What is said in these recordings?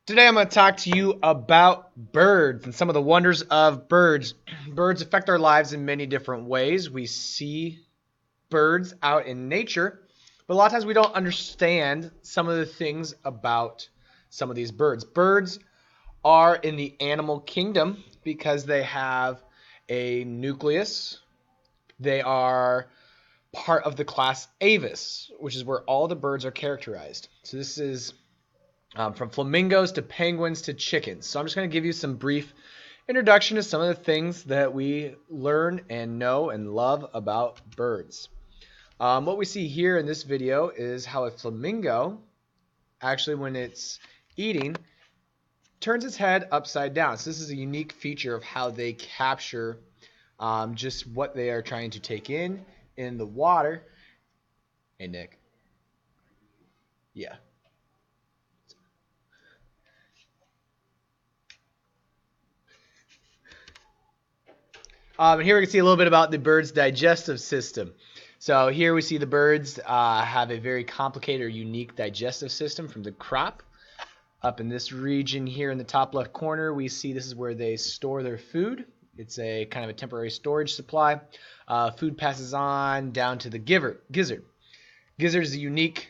Today I'm going to talk to you about birds and some of the wonders of birds. Birds affect our lives in many different ways. We see birds out in nature, but a lot of times we don't understand some of the things about some of these birds. Birds are in the animal kingdom because they have a nucleus. They are part of the class Aves, which is where all the birds are characterized. So this is from flamingos to penguins to chickens. So I'm just going to give you some brief introduction to some of the things that we learn and know and love about birds. What we see here in this video is how a flamingo, actually when it's eating, turns its head upside down. So this is a unique feature of how they capture just what they are trying to take in the water. Hey, Nick. Yeah. And here we can see a little bit about the bird's digestive system. So here we see the birds have a very complicated or unique digestive system from the crop. Up in this region here in the top left corner, we see this is where they store their food. It's a kind of a temporary storage supply. Food passes on down to the gizzard. Gizzard is a unique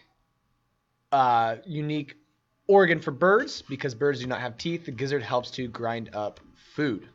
organ for birds because birds do not have teeth. The gizzard helps to grind up food.